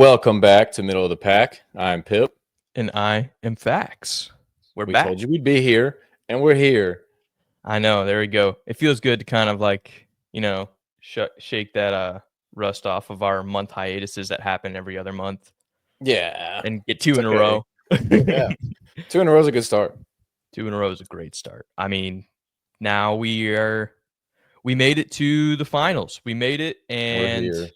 Welcome back to Middle of the Pack. I'm Pip. And I am Fax. We're We back. told you we'd be here, and we're here. I know. There we go. It feels good to kind of shake that rust off of our month hiatuses that happen every other month Yeah, and get it's two in a okay. row. Yeah, 2 in a row is a good start. 2 in a row is a great start. I mean, now we made it to the finals. We made it, We're and here.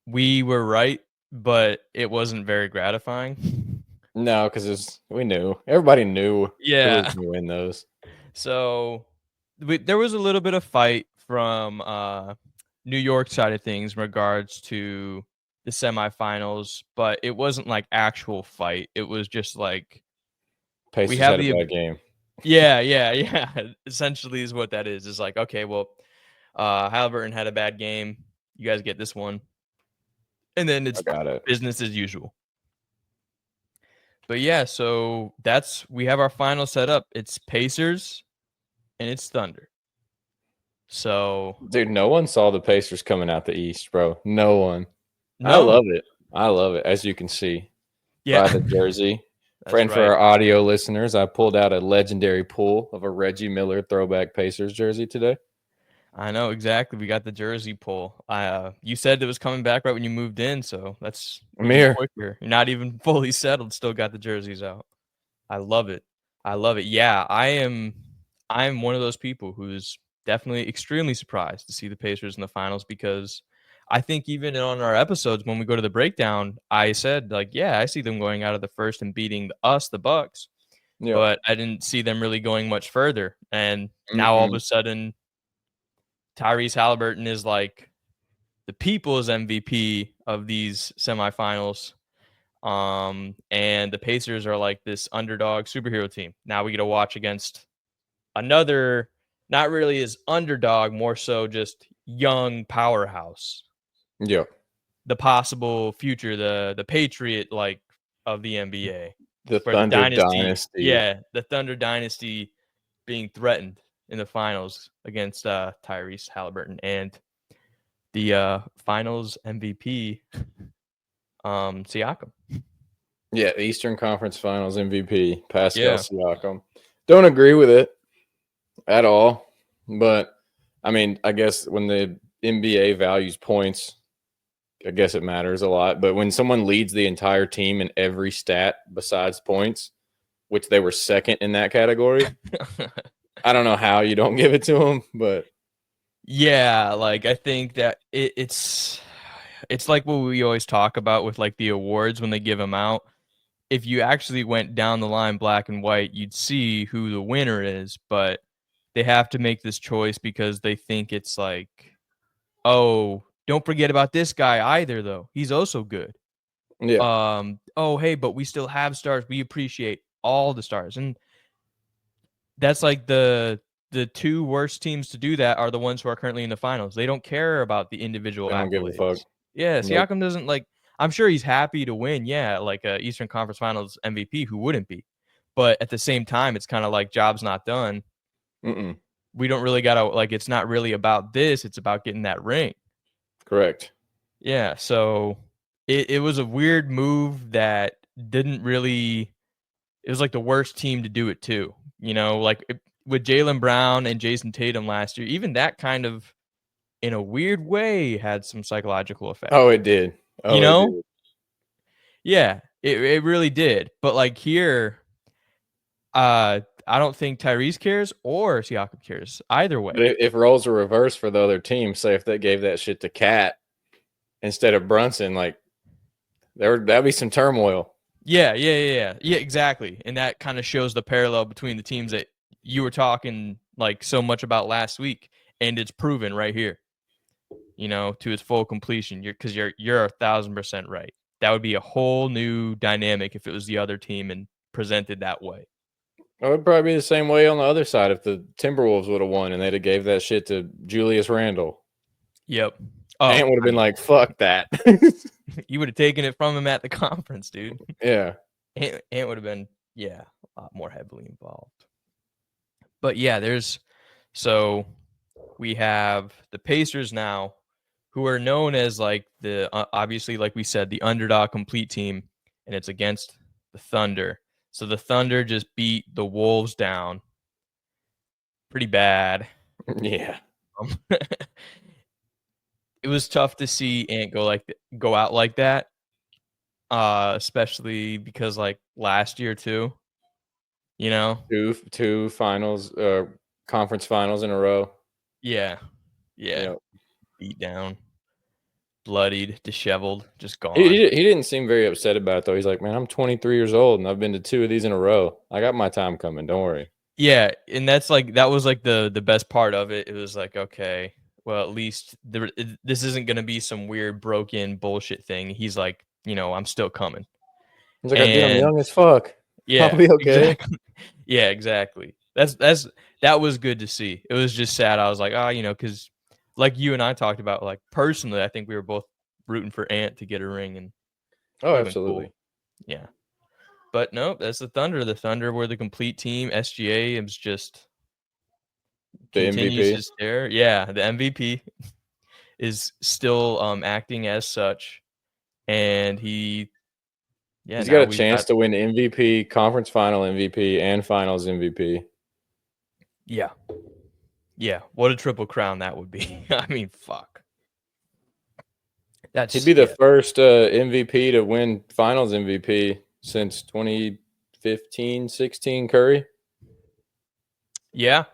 we were right, but it wasn't very gratifying. No, because we knew. Everybody knew who was Yeah. going to win those. So there was a little bit of fight from New York side of things in regards to the semifinals, but it wasn't like actual fight. It was just like we Pacers have had a the bad game. yeah. Essentially, is what that is. It's like, okay, well, Halliburton had a bad game. You guys get this one, and then I it's got it. business as usual. But yeah, so we have our final set up. It's Pacers and it's Thunder. So Dude, no one saw the Pacers coming out the East, bro. No one. I no, love it. I love it, as you can see yeah, by the jersey. that's Friend, for right. our audio listeners, I pulled out a legendary pull of a Reggie Miller throwback Pacers jersey today. I know exactly. We got the jersey pull. You said it was coming back right when you moved in, so that's I'm even here. quicker. You're not even fully settled, still got the jerseys out. I love it. I love it. Yeah, I'm one of those people who's definitely extremely surprised to see the Pacers in the finals because I think even on our episodes when we go to the breakdown, I said like, yeah, I see them going out of the first and beating us, the Bucks, Yeah. but I didn't see them really going much further. And now all of Mm-mm. a sudden Tyrese Halliburton is like the people's MVP of these semifinals. And the Pacers are like this underdog superhero team. Now we get to watch against another, not really as underdog, more so just young powerhouse. Yeah. The possible future, the Patriot like of the NBA, The where the Thunder dynasty, Dynasty. yeah, the Thunder dynasty being threatened in the finals against Tyrese Halliburton and the finals MVP, Siakam. Yeah, Eastern Conference Finals MVP, Pascal Yeah. Siakam. Don't agree with it at all. But I mean, I guess when the NBA values points, I guess it matters a lot. But when someone leads the entire team in every stat besides points, which they were second in that category, I don't know how you don't give it to them, but Yeah, like I think that it's like what we always talk about with like the awards when they give them out. If you actually went down the line black and white, you'd see who the winner is, but they have to make this choice because they think it's like, oh, don't forget about this guy either though. He's also good. yeah, Oh, hey, but we still have stars. We appreciate all the stars. And that's like the two worst teams to do that are the ones who are currently in the finals. They don't care about the individual they don't give a fuck. accolades. Yeah, Nope. Siakam doesn't like. I'm sure he's happy to win. Yeah, like a Eastern Conference Finals MVP. Who wouldn't be? But at the same time, it's kind of like job's not done. Mm-mm. We don't really gotta like. It's not really about this. It's about getting that ring. Correct. Yeah. So it was a weird move that didn't really. It was like the worst team to do it too. Like with Jaylen Brown and Jason Tatum last year, even that kind of, in a weird way, had some psychological effect. Oh, it did. You Oh, it know? did. Yeah, it really did. But like here, I don't think Tyrese cares or Siakam cares either way. But if roles were reversed for the other team, say if they gave that shit to Cat instead of Brunson, like that'd be some turmoil. Yeah, exactly. And that kind of shows the parallel between the teams that you were talking like so much about last week, and it's proven right here. To its full completion. You're 1,000% right. That would be a whole new dynamic if it was the other team and presented that way. It would probably be the same way on the other side if the Timberwolves would have won and they'd have gave that shit to Julius Randle. Yep. Oh, Ant would have I been mean, like, "Fuck that." you would have taken it from him at the conference, dude. Yeah. Ant would have been, yeah, a lot more heavily involved. But yeah, so we have the Pacers now who are known as like the obviously, like we said, the underdog complete team, and it's against the Thunder. So the Thunder just beat the Wolves down pretty bad. Yeah. It was tough to see Ant go out like that, especially because like last year too. You know, Two finals, conference finals in a row. yeah, yeah, Yeah. beat down, bloodied, disheveled, just He, gone. he he didn't seem very upset about it though. He's like, man, I'm 23 years old and I've been to two of these in a row. I got my time coming. Don't worry. Yeah, and that was like the best part of it. It was like, okay, well, at least this isn't gonna be some weird broken bullshit thing. He's like, I'm still coming. He's like, dude, I'm And young as fuck. I'll yeah, be okay. exactly. Yeah, exactly. That was good to see. It was just sad. I was like, because like you and I talked about, like personally, I think we were both rooting for Ant to get a ring, and Oh, would have been cool. absolutely. Yeah. But no, that's the Thunder. The Thunder were the complete team. SGA is just The continues MVP. his stare. Yeah, the MVP is still acting as such, and He's got now a we've chance got to win MVP, conference final MVP, and finals MVP. yeah, yeah. What a triple crown that would be. I mean, fuck. He'd That's be the yeah, first MVP to win finals MVP since 2015, 16 Curry. yeah,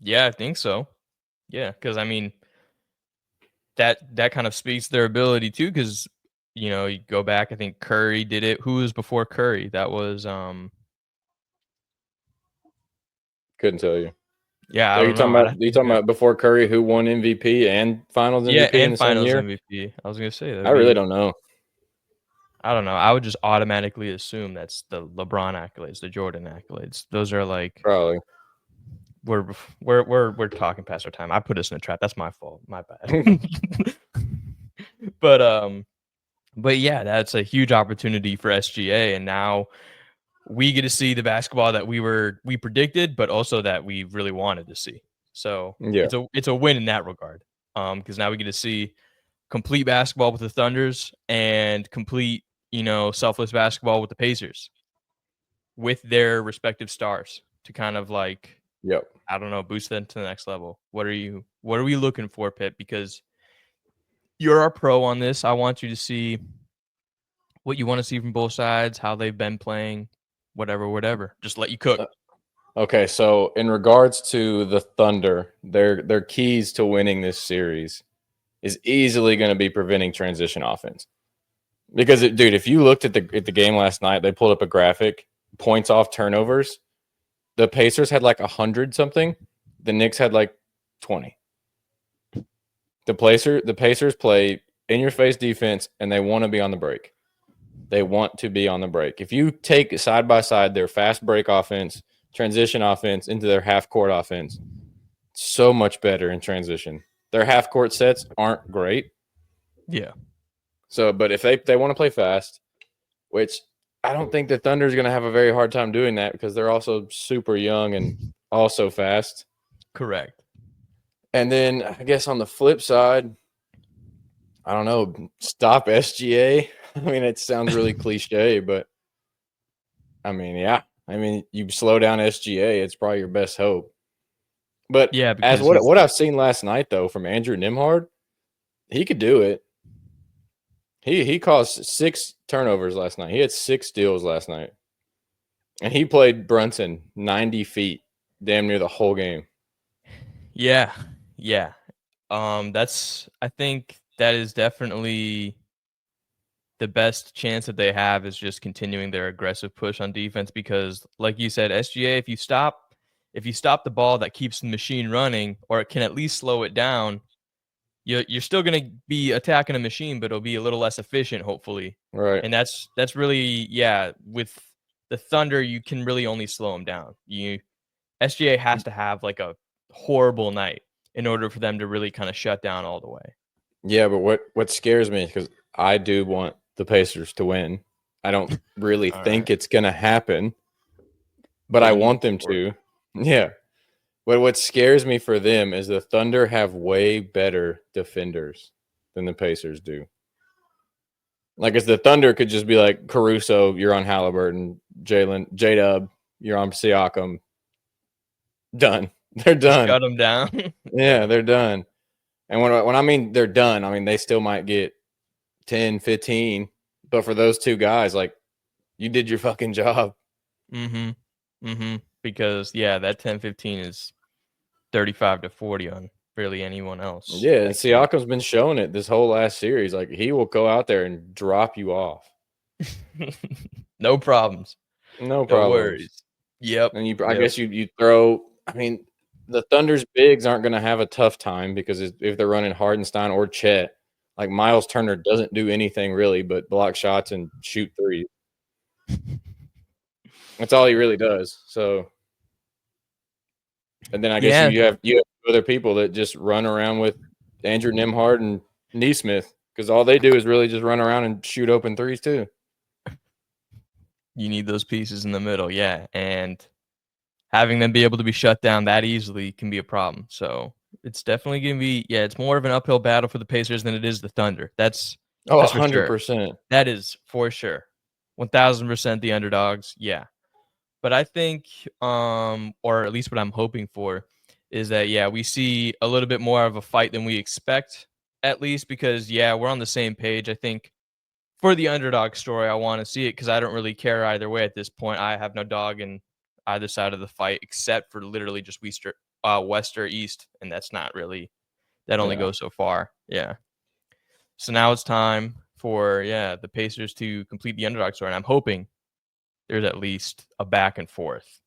yeah. I think so. Yeah, because I mean that kind of speaks to their ability too. Because you go back, I think Curry did it. Who was before Curry? That was Couldn't tell you. yeah, I Are you don't talking know. I'd about? have Are to you look talking it up. about before Curry, who won MVP and Finals Yeah, MVP in and the same Finals year? MVP. I was gonna say that I would really be. don't know. I don't know. I would just automatically assume that's the LeBron accolades, the Jordan accolades. Those are like Probably. we're we're talking past our time. I put us in a trap. That's my fault. My bad. but but yeah, that's a huge opportunity for SGA, and now we get to see the basketball that we predicted, but also that we really wanted to see. So Yeah. it's a win in that regard. Because now we get to see complete basketball with the Thunders and complete, selfless basketball with the Pacers with their respective stars to kind of like, Yep. I don't know, boost them to the next level. What are we looking for, Pip? Because you're our pro on this. I want you to see what you want to see from both sides, how they've been playing, whatever. Just let you cook. Okay, so in regards to the Thunder, their keys to winning this series is easily going to be preventing transition offense. Because dude, if you looked at the game last night, they pulled up a graphic, points off turnovers. The Pacers had like 100 something. The Knicks had like 20. The Pacers play in your face defense and they want to be on the break. They want to be on the break. If you take side by side their fast break offense, transition offense into their half court offense, so much better in transition. Their half court sets aren't great. Yeah. So, but if they want to play fast, which I don't think the Thunder is going to have a very hard time doing that because they're also super young and also fast. Correct. And then I guess on the flip side, I don't know, stop SGA. I mean, it sounds really cliche, but I mean, yeah. I mean, you slow down SGA, it's probably your best hope. But Yeah, as because he's what I've seen last night though from Andrew Nimhard, he could do it. He caused 6 turnovers last night. He had 6 steals last night. And he played Brunson 90 feet damn near the whole game. yeah. Yeah. That's I think that is definitely the best chance that they have is just continuing their aggressive push on defense because like you said, SGA, if you stop the ball that keeps the machine running or it can at least slow it down, you're still going to be attacking a machine, but it'll be a little less efficient, hopefully. Right. And that's really with the Thunder, you can really only slow them down. SGA has to have like a horrible night in order for them to really kind of shut down all the way. Yeah, but what scares me because I do want the Pacers to win. I don't really All think right. it's going to happen, but But I you want hope them for it. to. Yeah. But what scares me for them is the Thunder have way better defenders. than the Pacers do. Like, as the Thunder could just be like, Caruso, you're on Halliburton. Jalen, J-Dub, you're on Siakam. Done. They're Just done. shut them down. Yeah, they're done. And when I mean they're done, I mean they still might get 10, 15. But for those two guys, like, you did your fucking job. Because, yeah, that 10-15 is 35 to 40 on really anyone else. Yeah, and Siakam's been showing it this whole last series. Like, he will go out there and drop you off. No problems. No problems. Worries. Yep. And I guess you throw. I mean, the Thunder's bigs aren't going to have a tough time because if they're running Hardenstein or Chet, like, Miles Turner doesn't do anything really but block shots and shoot threes. That's all he really does. So, and then I guess you have other people that just run around with Andrew Nembhard and Nesmith, because all they do is really just run around and shoot open threes too. You need those pieces in the middle, yeah, and having them be able to be shut down that easily can be a problem. So it's definitely going to be, it's more of an uphill battle for the Pacers than it is the Thunder. That's 100%. Sure. That is for sure. 1,000% the underdogs, yeah. But I think, or at least what I'm hoping for, is that, we see a little bit more of a fight than we expect, at least because, we're on the same page. I think for the underdog story, I want to see it because I don't really care either way at this point. I have no dog in either side of the fight except for literally just west or east, and that's not really, that only goes so far. Yeah. So now it's time for, the Pacers to complete the underdog story, and I'm hoping there's at least a back and forth.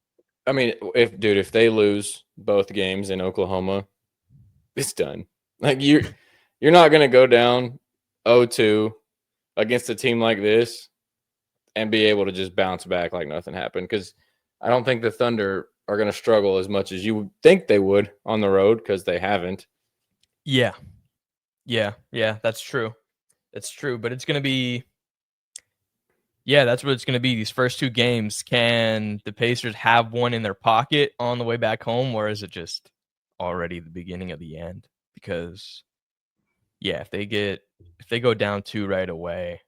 I mean, if they lose both games in Oklahoma, it's done. Like, you're not going to go down 0-2 against a team like this and be able to just bounce back like nothing happened, because I don't think the Thunder are going to struggle as much as you would think they would on the road, because they haven't. Yeah, that's true. That's true, but it's going to be, that's what it's going to be. These first two games, can the Pacers have one in their pocket on the way back home, or is it just already the beginning of the end? Because, if they go down 2 right away,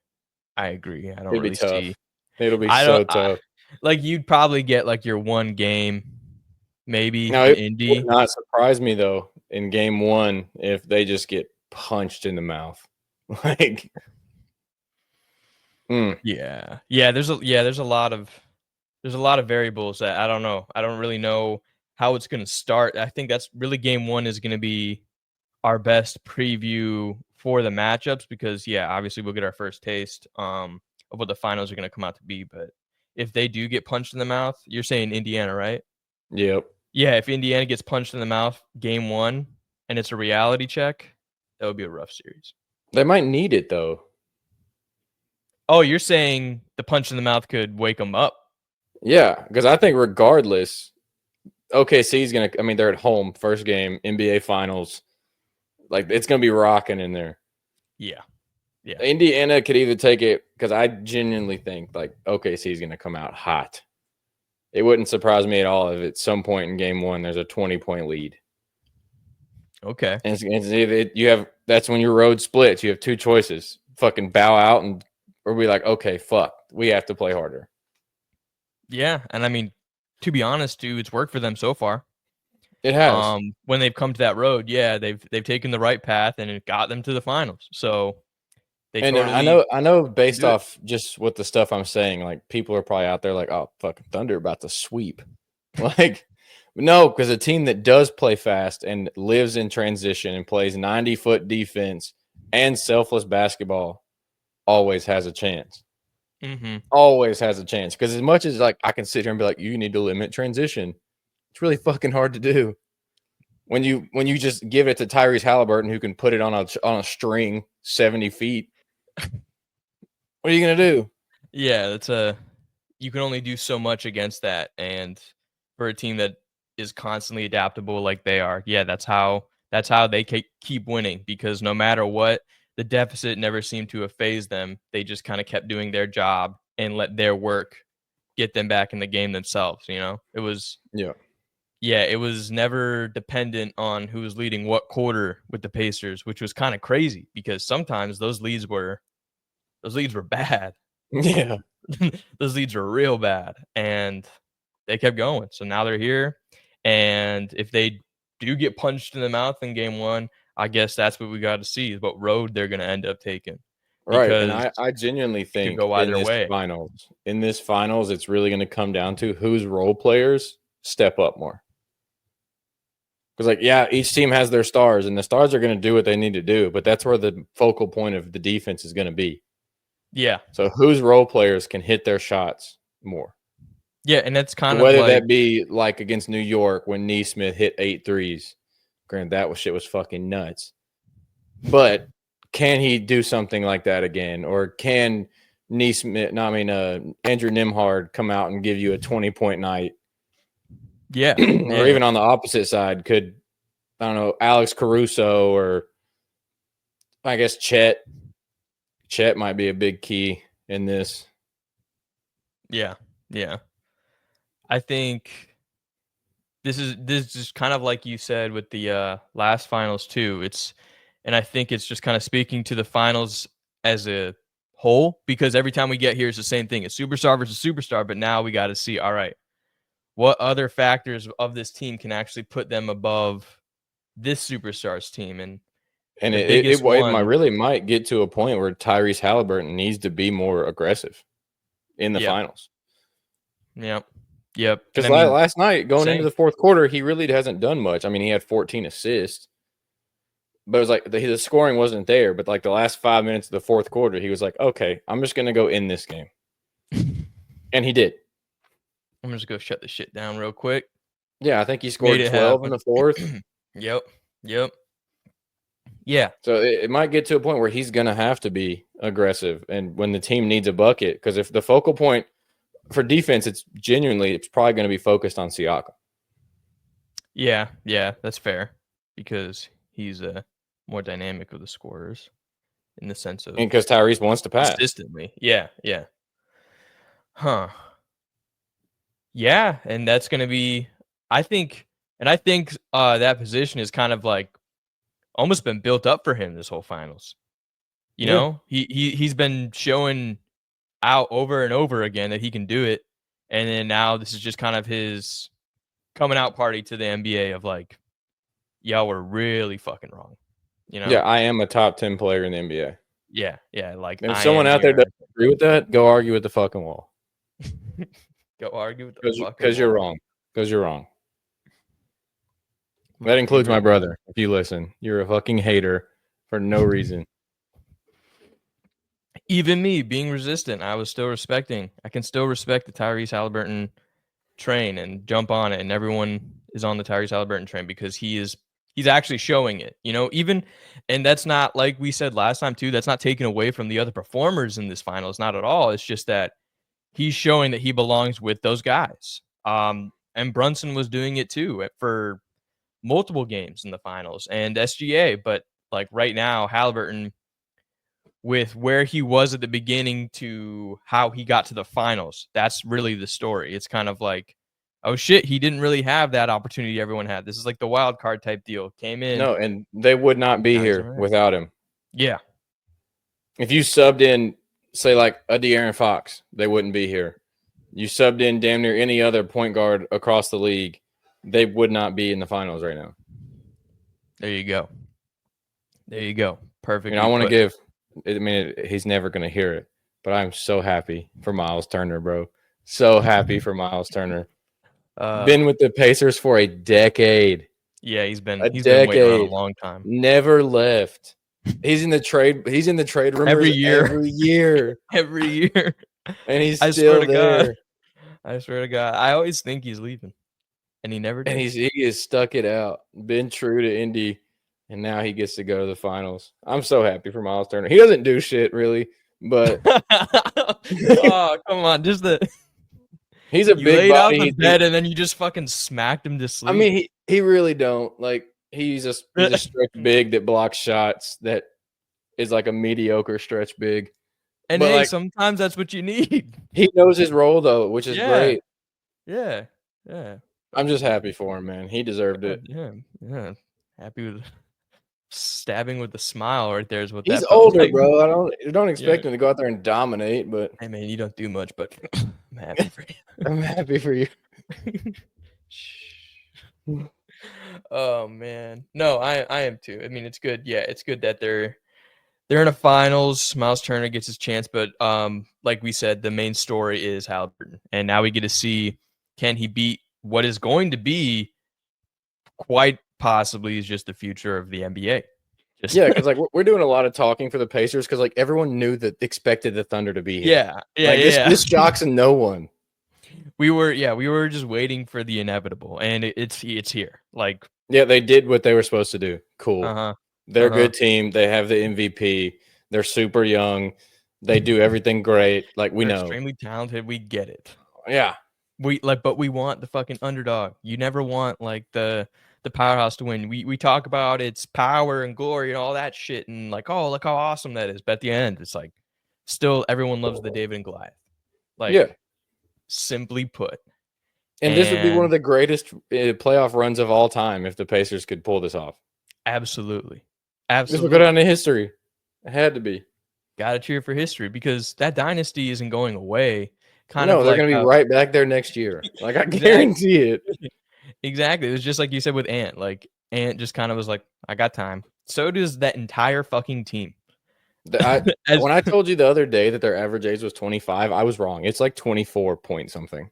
I agree. I don't It'd really be tough. see. It'll be so tough. Like, you'd probably get like your one game, maybe Now, in it Indy. would not surprise me though in game 1 if they just get punched in the mouth. Like, there's a lot of variables that I don't know. I don't really know how it's going to start. I think that's really game 1 is going to be our best preview for the matchups because obviously we'll get our first taste of what the finals are going to come out to be. But if they do get punched in the mouth, you're saying Indiana, right? Yep. Yeah, if Indiana gets punched in the mouth game 1 and it's a reality check, that would be a rough series. They might need it though. Oh, you're saying the punch in the mouth could wake them up? Yeah, because I think regardless, OKC's going to, I mean, they're at home, first game, NBA Finals. Like, it's going to be rocking in there. Yeah. Indiana could either take it, because I genuinely think, like, OKC's going to come out hot. It wouldn't surprise me at all if at some point in game 1 there's a 20-point lead. Okay. And that's when your road splits. You have 2 choices. Fucking bow out or be like, okay, fuck, we have to play harder. Yeah, and I mean, to be honest, dude, it's worked for them so far. It has. When they've come to that road, they've taken the right path and it got them to the finals. So I know based off just what the stuff I'm saying, like, people are probably out there like, oh, fucking Thunder about to sweep. Like, no, because a team that does play fast and lives in transition and plays 90-foot defense and selfless basketball always has a chance. Mm-hmm. Always has a chance. Because as much as, like, I can sit here and be like, you need to limit transition, it's really fucking hard to do. When you just give it to Tyrese Halliburton, who can put it on a string 70 feet, what are you gonna do? Yeah, you can only do so much against that, and for a team that is constantly adaptable like they are, that's how they keep winning, because no matter what, the deficit never seemed to have phased them. They just kind of kept doing their job and let their work get them back in the game themselves. It was Yeah, it was never dependent on who was leading what quarter with the Pacers, which was kind of crazy because sometimes those leads were bad. Yeah. Those leads were real bad, and they kept going. So now they're here, and if they do get punched in the mouth in game one, I guess that's what we got to see is what road they're going to end up taking Right. And because I genuinely it could think go either way. in this finals, it's really going to come down to whose role players step up more. Because, like, yeah, each team has their stars, and the stars are going to do what they need to do, but that's where the focal point of the defense is going to be. Yeah. So whose role players can hit their shots more? Yeah, and that's kind of Whether like that be like against New York when Neesmith hit 8 threes. Granted, that shit was fucking nuts. But can he do something like that again? Or can Andrew Nimhard come out and give you a 20-point night? yeah, Or even on the opposite side, could, I don't know, Alex Caruso or I guess Chet. Chet might be a big key in this. Yeah. I think this is kind of like you said with the last finals too. And I think it's just kind of speaking to the finals as a whole because every time we get here, it's the same thing. It's superstar versus superstar, but now we got to see, all right, what other factors of this team can actually put them above this superstars team? And And the it biggest one, really might get to a point where Tyrese Halliburton needs to be more aggressive in the yeah, finals. yep. Because And I mean, last night, going into same. the fourth quarter, he really hasn't done much. I mean, he had 14 assists, but it was like the scoring wasn't there. But like the last 5 minutes of the fourth quarter, he was like, okay, I'm just going to go in this game. And he did. I'm just gonna shut this shit down real quick. Yeah, I think he Made scored it 12 in happen. the fourth. Yep. Yeah. So it might get to a point where he's going to have to be aggressive. And when the team needs a bucket, because if the focal point for defense, it's probably going to be focused on Siakam. Yeah, that's fair because he's more dynamic of the scorers in the sense of And because Tyrese wants to pass. consistently. Yeah. Huh. Yeah, and that's gonna be I think that position is kind of like almost been built up for him this whole finals. You Yeah. know? He's been showing out over and over again that he can do it. And then now this is just kind of his coming out party to the NBA of like, y'all were really fucking wrong. You know? Yeah, I am a top 10 player in the NBA. Yeah. Like And if I someone am out there here. doesn't agree with that, go argue with the fucking wall. Go argue with the fucking Because you're wall. wrong. Because you're wrong. That includes my brother. If you listen, you're a fucking hater for no reason. Even me being resistant, I can still respect the Tyrese Halliburton train and jump on it, and everyone is on the Tyrese Halliburton train because he's actually showing it, you know, and that's not like we said last time too, that's not taken away from the other performers in this finals, not at all. It's just that he's showing that he belongs with those guys. And Brunson was doing it too for multiple games in the finals and SGA, but like right now, Halliburton, with where he was at the beginning to how he got to the finals, that's really the story. It's kind of like, oh shit, he didn't really have that opportunity everyone had. This is like the wild card type deal. Came in. No, and they would not be here without him. Yeah. If you subbed in, say, like a De'Aaron Fox, they wouldn't be here. You subbed in damn near any other point guard across the league, they would not be in the finals right now. There you go. Perfect. I want to give – I mean, he's never going to hear it, but I'm so happy for Miles Turner, bro. So happy for Miles Turner. Been with the Pacers for a decade. Yeah, he's been waiting around a long time. Never left. He's in the trade room every year. And he's still there. I swear to God. I always think he's leaving. And he never did. And he has stuck it out. Been true to Indy. And now he gets to go to the finals. I'm so happy for Miles Turner. He doesn't do shit really, but oh, come on. Just he's a you big laid body. out the bed and then you just fucking smacked him to sleep. I mean, he really don't. Like he's a stretch big that blocks shots that is like a mediocre stretch big. And but hey, sometimes that's what you need. He knows his role though, which is great. Yeah. I'm just happy for him, man. He deserved it. Yeah. Happy with stabbing with a smile right there is what He's that felt older, like. bro. I don't Yeah. expect him to go out there and dominate, but Hey man, you don't do much, but I'm happy for I'm happy for you. you. Oh man. No, I am too. I mean, it's good. Yeah, it's good that they're in a finals. Miles Turner gets his chance, but like we said, the main story is Halliburton. And now we get to see, can he beat what is going to be quite possibly is just the future of the NBA. Just Yeah, because like we're doing a lot of talking for the Pacers because like everyone knew that expected the Thunder to be here. Like this shocks no one. We were just waiting for the inevitable, and it's here. Like, Yeah, they did what they were supposed to do. Cool. uh-huh. They're a good team. They have the MVP. They're super young. They do everything great. Like we They're know. extremely talented. We get it. Yeah. But we want the fucking underdog. You never want like the powerhouse to win. We talk about its power and glory and all that shit, and like, oh, look how awesome that is. But at the end, it's like, still everyone loves the David and Goliath. Like, Yeah. simply put. And this would be one of the greatest playoff runs of all time if the Pacers could pull this off. Absolutely. This would go down in history. It had to be. Got to cheer for history because that dynasty isn't going away. No, they're going to be right back there next year. Like, I guarantee it. Exactly. It was just like you said with Ant. Like, Ant just kind of was like, I got time. So does that entire fucking team. When I told you the other day that their average age was 25, I was wrong. It's like 24 point something.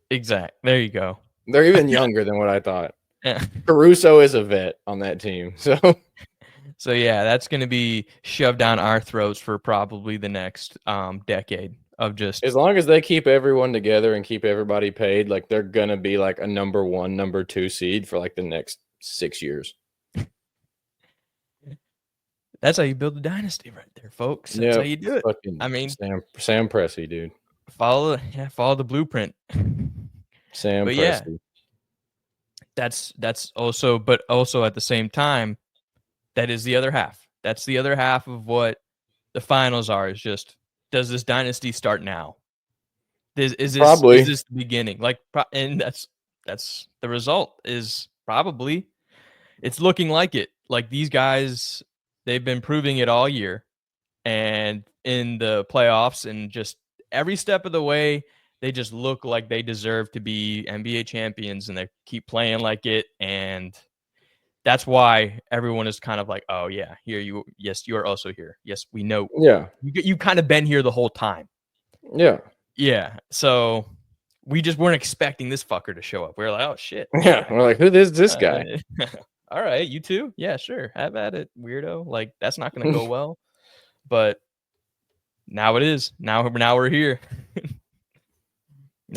Exact. There you go. They're even younger than what I thought. Yeah. Caruso is a vet on that team. So yeah, that's going to be shoved down our throats for probably the next decade of just. As long as they keep everyone together and keep everybody paid, like they're going to be like a number 1, number 2 seed for like the next 6 years. That's how you build a dynasty right there, folks. That's how you do it. I mean, Sam Presti, dude. Follow the blueprint. Sam but Presti. Yeah, that's also, but also at the same time, that is the other half. That's the other half of what the finals are. Is just, does this dynasty start now? Is this the beginning? Like, and that's the result. Is probably, it's looking like it. Like, these guys, they've been proving it all year, and in the playoffs, and just every step of the way, they just look like they deserve to be NBA champions, and they keep playing like it. And that's why everyone is kind of like, oh yeah, yes, you're also here. Yes, we know. Yeah. You kind of been here the whole time. Yeah. Yeah. So we just weren't expecting this fucker to show up. We were like, oh shit. Yeah. We're like, who is this guy? All right, you too? Yeah, sure. Have at it, weirdo. Like, that's not gonna go well. But now it is. Now we're here.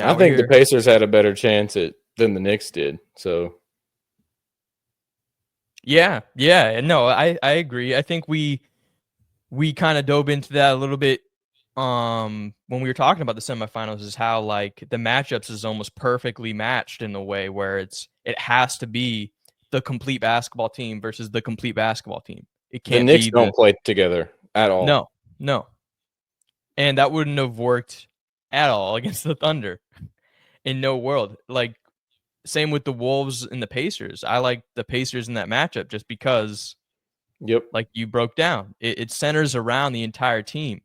I think the Pacers had a better chance than the Knicks did. So yeah. No, I agree. I think we kind of dove into that a little bit when we were talking about the semifinals, is how like the matchups is almost perfectly matched in a way where it has to be the complete basketball team versus the complete basketball team. It can't the Knicks don't play together at all. No. And that wouldn't have worked at all against the Thunder. In no world. Like, same with the Wolves and the Pacers. I like the Pacers in that matchup just because, like you broke down, it centers around the entire team.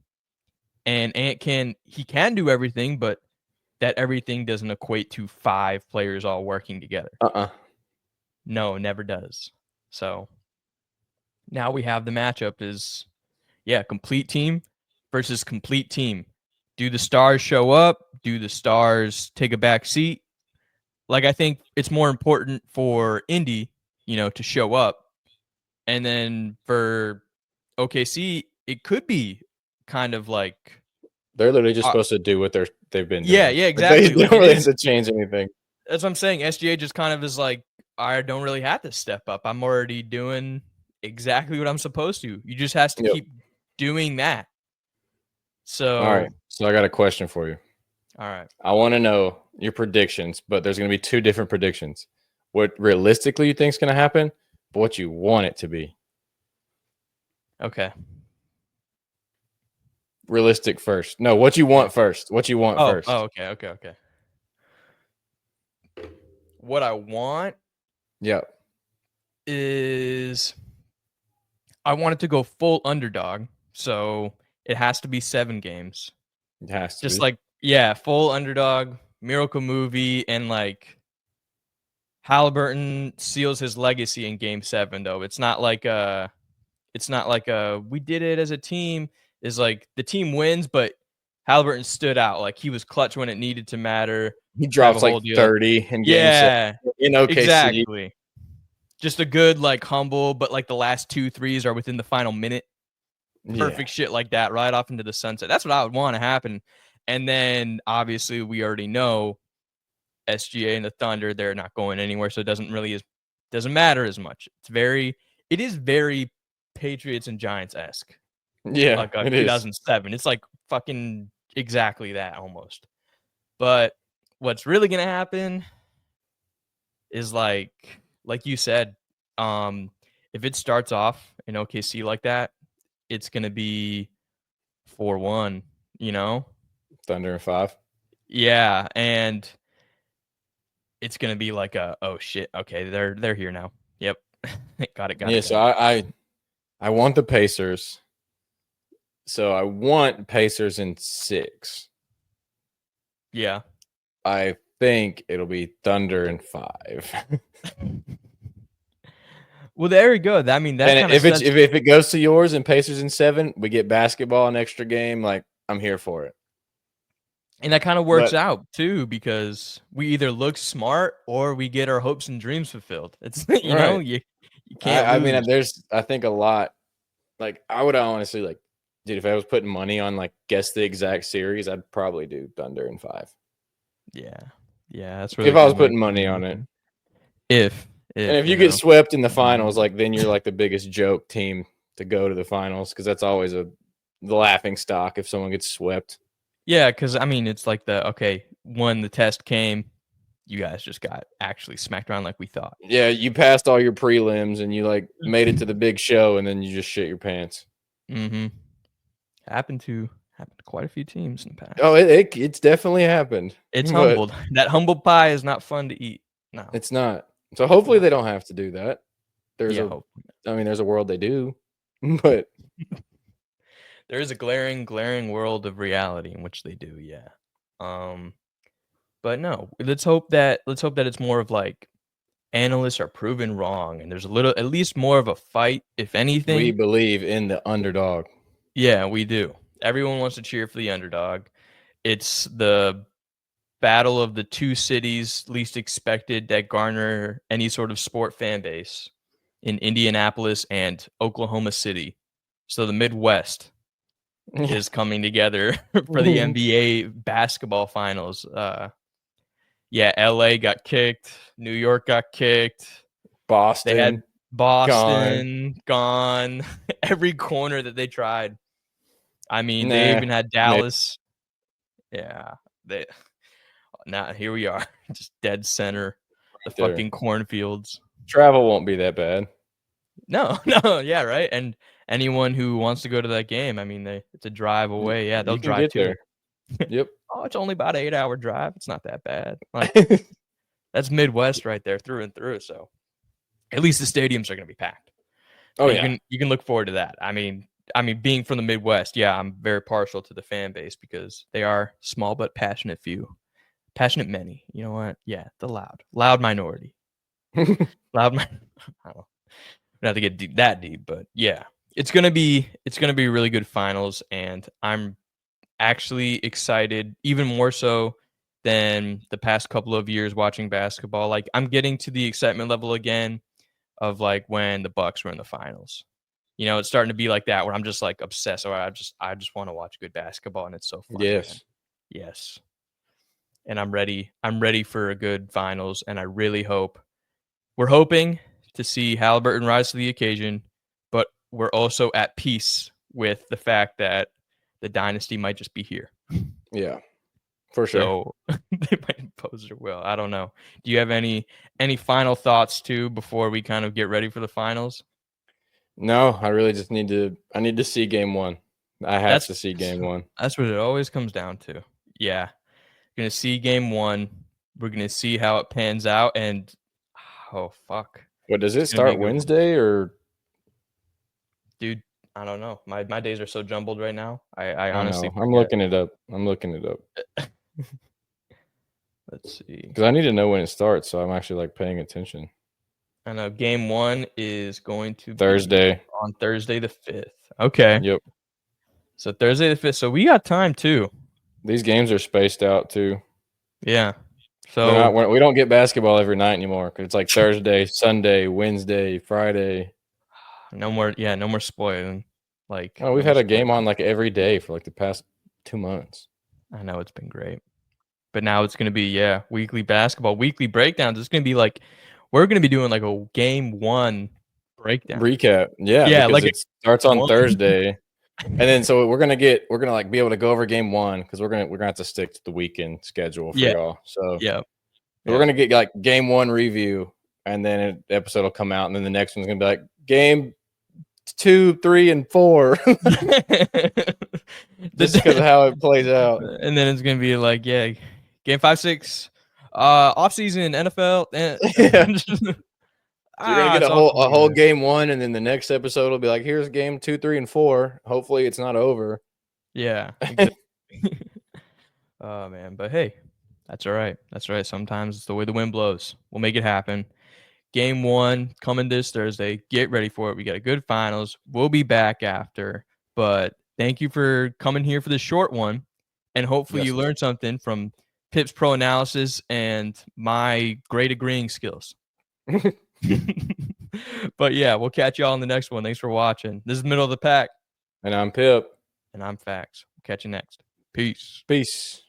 And Ant can do everything, but that everything doesn't equate to 5 players all working together. No, it never does. So now we have the matchup is, complete team versus complete team. Do the stars show up? Do the stars take a back seat? Like, I think it's more important for Indy, to show up. And then for OKC, it could be kind of like, they're literally just supposed to do what they've been doing. Yeah, exactly. They don't really have to change anything. That's what I'm saying. SGA just kind of is like, I don't really have to step up. I'm already doing exactly what I'm supposed to. You just have to keep doing that. So, all right. So I got a question for you. All right. I want to know your predictions, but there's going to be 2 different predictions. What realistically you think is going to happen, but what you want it to be. Okay. Realistic first. No, what you want first. What you want first. Oh, okay. what I want Yep. is I want it to go full underdog. So it has to be 7 games. It has to Just be. like, full underdog, miracle movie, and like Halliburton seals his legacy in game 7, though. It's not like we did it as a team. Is like the team wins, but Halliburton stood out. Like he was clutch when it needed to matter. He Type of drops like whole deal. 30 in game 7 Yeah, in OKC. exactly. Just a good, like, humble, but like the last 2 threes are within the final minute. Yeah. Perfect shit like that, right off into the sunset. That's what I would want to happen. And then obviously we already know SGA and the Thunder, they're not going anywhere, so it doesn't matter as much. It is very Patriots and Giants esque, Yeah, like it is. 2007. It's like fucking exactly that almost. But what's really gonna happen is like you said, if it starts off in OKC like that, it's gonna be 4-1. You know, Thunder and 5. yeah, and it's gonna be like oh shit, okay, they're here now. Yep, got Yeah, it. so I want the Pacers. So I want Pacers in 6. Yeah. I think it'll be Thunder in 5. Well, there we go. I mean, that And kind of sets, if it goes to yours and Pacers in 7, we get basketball an extra game. Like, I'm here for it. and that kind of works But out too, because we either look smart or we get our hopes and dreams fulfilled. It's right. you can't I mean, lose. I think a lot. Like, I would honestly like, dude, if I was putting money on like guess the exact series, I'd probably do Thunder in 5. Yeah, that's really If I good was when putting money on it. if And if you you get know. swept in the finals, like then you're like the biggest joke team to go to the finals because that's always the laughing stock if someone gets swept. Yeah, because I mean, it's like when the test came, you guys just got actually smacked around like we thought. Yeah, you passed all your prelims and you like made it to the big show and then you just shit your pants. Mm-hmm. Happened to quite a few teams in the past. Oh, it's definitely happened. It's But humbled. That humbled pie is not fun to eat. No. it's not. So hopefully No. they don't have to do that. Yeah, There's a world they do, but there is a glaring world of reality in which they do, yeah. But no, let's hope that it's more of like analysts are proven wrong and there's at least more of a fight, if we anything. believe in the underdog. Yeah, we do. Everyone wants to cheer for the underdog. It's the battle of the 2 cities least expected that garner any sort of sport fan base in Indianapolis and Oklahoma City. So the Midwest is coming together for the NBA basketball finals. LA got kicked, New York got kicked. Boston. They had Boston gone. Every corner that they tried. I mean, they even had Dallas. Yeah, now here we are, just dead center, the fucking cornfields. Travel won't be that bad. No, yeah, right. And anyone who wants to go to that game, I mean, it's a drive away. Yeah, they'll You can drive get to there. it. Yep. Oh, it's only about an 8-hour drive. It's not that bad. Like that's Midwest right there, through and through. So at least the stadiums are going to be packed. Oh yeah, you can look forward to that. I mean, being from the Midwest, yeah, I'm very partial to the fan base because they are small but passionate few, passionate many. You know what? Yeah, the loud minority, loud. I don't know. Not to get that deep, but yeah, it's gonna be a really good finals, and I'm actually excited, even more so than the past couple of years watching basketball. Like I'm getting to the excitement level again of like when the Bucks were in the finals. You know, it's starting to be like that where I'm just like obsessed, or I just want to watch good basketball, and it's so fun. Yes. Man. Yes. And I'm ready. I'm ready for a good finals, and I really hope. We're hoping to see Halliburton rise to the occasion, but we're also at peace with the fact that the dynasty might just be here. Yeah, for sure. So they might impose their will. I don't know. Do you have any final thoughts too before we kind of get ready for the finals? No, I really just need to see game 1. I have to see game 1. That's what it always comes down to. Yeah. You're gonna see game 1. We're gonna see how it pans out, and oh fuck, What does it it's gonna be a start good one. Wednesday or? Dude, I don't know. My days are so jumbled right now. I I honestly know. I'm forget. looking it up. Let's see. Because I need to know when it starts, so I'm actually like paying attention. I know game 1 is going to be Thursday. on Thursday the 5th. Okay. Yep. So Thursday the 5th. So we got time too. These games are spaced out too. Yeah. They're So not. We don't get basketball every night anymore. 'Cause it's like Thursday, Sunday, Wednesday, Friday. no more. Yeah, no more spoiling. Like Oh, no we've more had a game spoiling. on like every day for like the past 2 months. I know it's been great, but now it's gonna be weekly basketball, weekly breakdowns. It's gonna be like we're gonna be doing like a game 1 breakdown. Recap, yeah, Yeah, because like it starts on one. Thursday, and then so we're gonna like be able to go over game 1 because we're gonna have to stick to the weekend schedule for Yeah, y'all. So yeah, we're gonna get like game 1 review, and then an episode will come out, and then the next one's gonna be like game 2, 3, and 4, just because of how it plays out. And then it's gonna be like, game 5, 6, off season NFL. Yeah. So you're gonna get It's a all whole coming together. game 1, and then the next episode will be like, here's game 2, 3, and 4. Hopefully, it's not over. Yeah, exactly. Oh man, but hey, that's all right. That's all right. Sometimes it's the way the wind blows. We'll make it happen. Game 1 coming this Thursday. Get ready for it. We got a good finals. We'll be back after. But thank you for coming here for this short one. And hopefully Yes. you learned something from Pip's pro analysis and my great agreeing skills. But yeah, we'll catch y'all on the next one. Thanks for watching. This is Middle of the Pack. And I'm Pip. And I'm Fax. Catch you next. Peace. Peace.